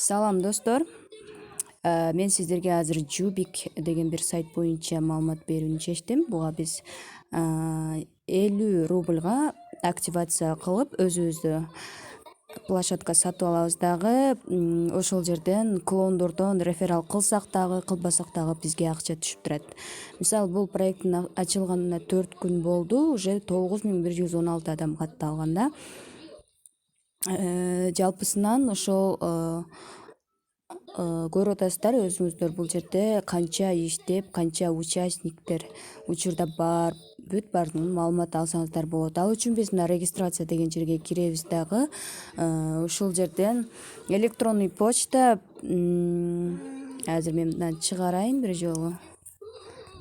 Салам достор. Мен сиздерге азыр Jubik деген бир сайт боюнча маалымат берүүнү чечтим. Буга биз 50 рубльга активация кылып өзүбүздө площадка сатып алабыз дагы. Ошол жерден клондордон реферал кылсак дагы, кылбасак дагы бизге акча түшүп турат. Мисалы, бул проекттин ачылганына 4 күн болду. Уже 9116 адам катталган да. Жалпысынан ошол көрүп атасыздар өзүңүздөр бул жерде канча иштеп, канча участниктер учурда бар, бүт баардыгын маалымат алсаңыздар болот. Ал үчүн биз мына регистрация деген жерге киребиз дагы. Ушул жерден электронный почта, азыр мен мындан чыгарайын бир жолу.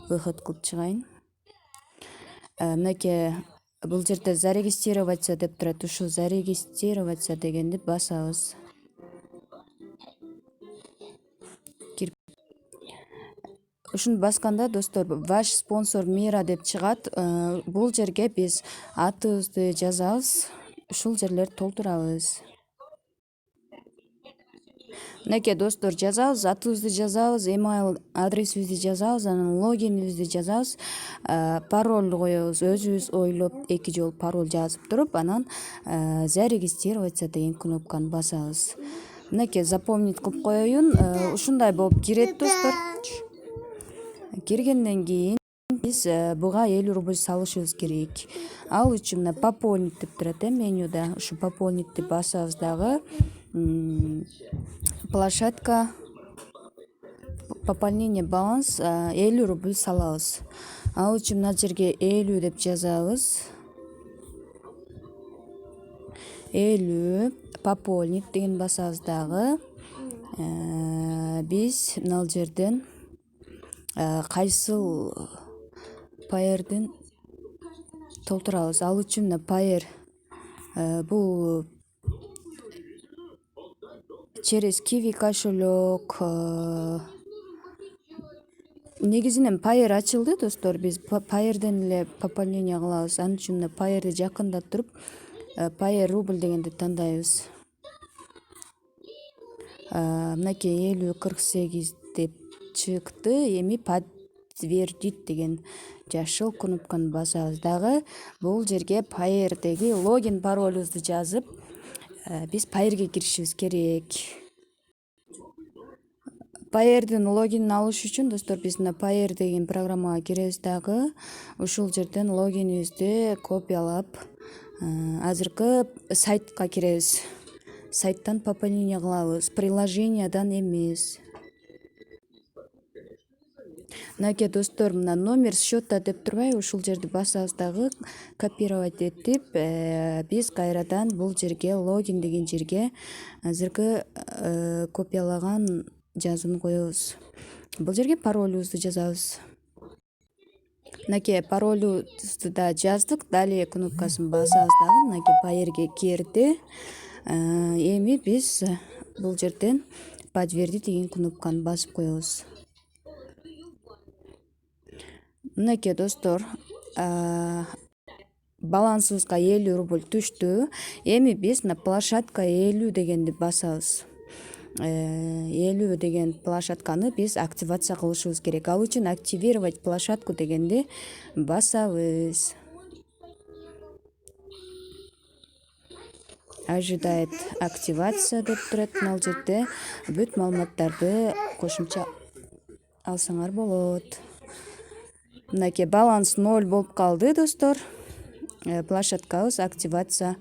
Выход кылып чыгайын. Мынакей бул жерде зарегистрироваться деп турат. Ушул зарегистрироваться дегенди басабыз. Ушуну басканда достор, ваш спонсор Мира деп чыгат. Бул жерге биз атыбызды жазабыз, ушул жерлерди толтурабыз. Мынакей достор, жазабыз, атыбызды жазабыз, email адресибизди жазабыз, анан логинибизди жазабыз, пароль коебуз. Өзүбүз ойлоп 2 жолу пароль жазып туруп, анан зарегистрироваться деген кнопканы басабыз. Мынакей запомнить кылып коеюн. Ушундай болуп кирет достор. Киргенден кийин биз буга 50 рубль салышыбыз керек. Ал үчүн мына пополнить деп турат менюда. Ушу пополнитти басабыз дагы. Площадка пополнение баланс 50 рубль салабыз. Ал үчүн мына жерге 50 деп жазабыз. 50 пополнить деген басабыз дагы. Биз мына жерден кайсыл пайердин толтурабыз. Ал үчүн мына пайер бул через Kiwi кошелек. Негизинен пайер ачылды достор. Биз пайерден эле пополнение кылабыз. Анын үчүн мына пайерди жакындап туруп, пайер рубль дегенди тандайбыз. Мынакей 50-48 деп чыкты. Эми подтвердить деген жашыл кнопканы басабыз дагы. Бул жерге пайердеги логин паролубузду жазып, биз пайерге киришибиз керек. Пайердин логинин алыш үчүн достор, биз мына пайер деген программага киребиз дагы. Ушул жерден логинибизди копиялап, азыркы сайтка киребиз. Сайттан пополнение кылабыз, приложениядан эмес. Мынакей достор, мына номер счета деп турбайбы, ушул жерди басабыз дагы, копировать этип, биз кайрадан бул жерге логин деген жерге азыркы копиялаган жазууну коебуз. Бул жерге паролубузду жазабыз. Мынакей паролубузду да жаздык, далее кнопкасын басабыз дагы. Мынакей пайерге кирди. Эми биз бул жерден подтвердить деген кнопканы басып коебуз. Мынакей достор, балансыбызга 50 рубль түштү. Эми биз мына площадка 50 дегенди басабыз. 50 деген площадканы биз активация кылышыбыз керек. Ал үчүн активировать площадку дегенди басабыз. Ожидает активация деп турат. Мына жерде бүт маалыматтарды кошумча алсаңар болот. Мынакей баланс 0 болуп калды достор. Площадкабыз активация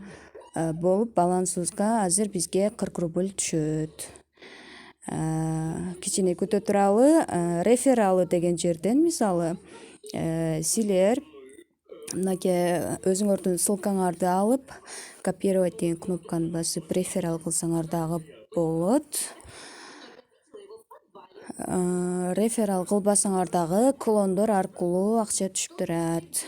болуп, балансыбызга азыр бизге 40 рубль түшөт. Кичине күтө туралы. Рефералы деген жерден мисалы силер мынакей өзүңөрдүн ссылкаңарды алып, копировать деген кнопканы басып реферал кылсаңар дагы болот. Реферал кылбасаңар дагы клондор аркылуу акча түшүп турат.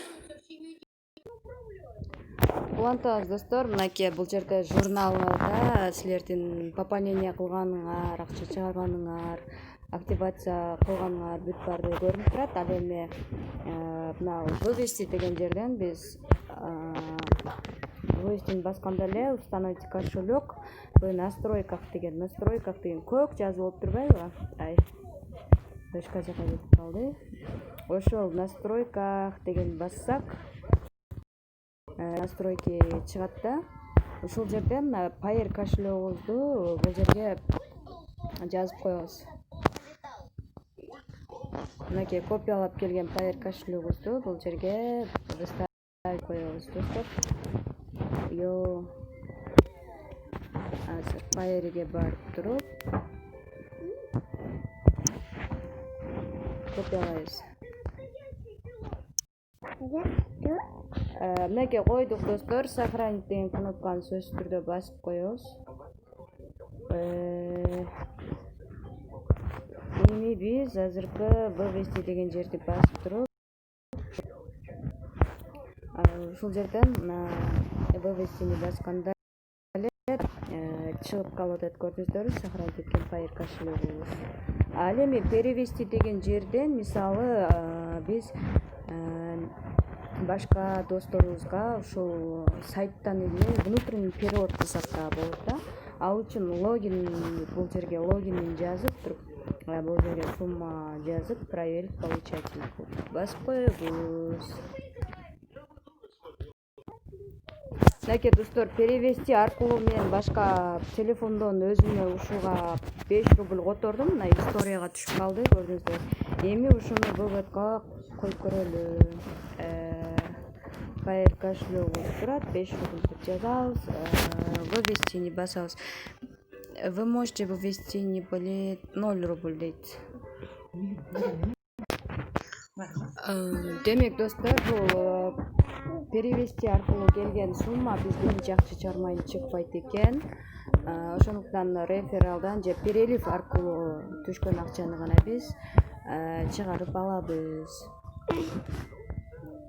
Улантабыз достор, мынакей бул жерде журналда силердин пополнение кылганыңар, акча чыгарганыңар, активация кылганыңар бүт баардыгы көрүнүп турат. Ал эми мына вывести деген жерден биз вывестини басканда эле установить кошелек в настройках деген көк жазып болуп турбайбы? Ай, дочка жака кетип калды. Ошол настройках деген бассак, настройки чыгат да. Ушул жерден Payeer кошелегибизди бул жерге жазып коебуз. Мынакей копиялап келген Payeer кошелегибизди бул жерге выставить коебуз достор. Азыр Payeer'ге барып туруп копиялайбыз. Мынакей койдук достор, сохранить деген кнопканы сөзсүз түрдө басып коебуз. Эми биз азыркы вывести деген жерди басып туруп, ушул жерден вывестини басканда эле чыгып калып атат, көрдүңүздөрбү, сохранить эткен Payeer кошелегибиз. Ал эми перевести деген жерден мисалы биз башка досторубузга ушул сайттан эле внутренний перевод кылсак да болот да. Ал үчүн логин, бул жерге логинин жазып туруп, бул жерге сумма жазып, проверить получатель басып коебуз. Мынакей достор, перевести аркылуу мен башка телефондон өзүмө ушуга 5 рубль котордум. Мына историяга түшүп калды, көрдүңүздөр. Эми ушуну выводко коюп көрөлү. Payeer кошелегибиз турат, 5 рубль деп жазабыз. Вывести не басабыз. Вы можете вывести не более 0 рубль дейт. Демек достор, бул перевести аркылуу келген сумма бизге жакшы чыкпайт экен. Ошондуктан рефералдан же перелив аркылуу түшкөн акчаны гана биз чыгарып алабыз.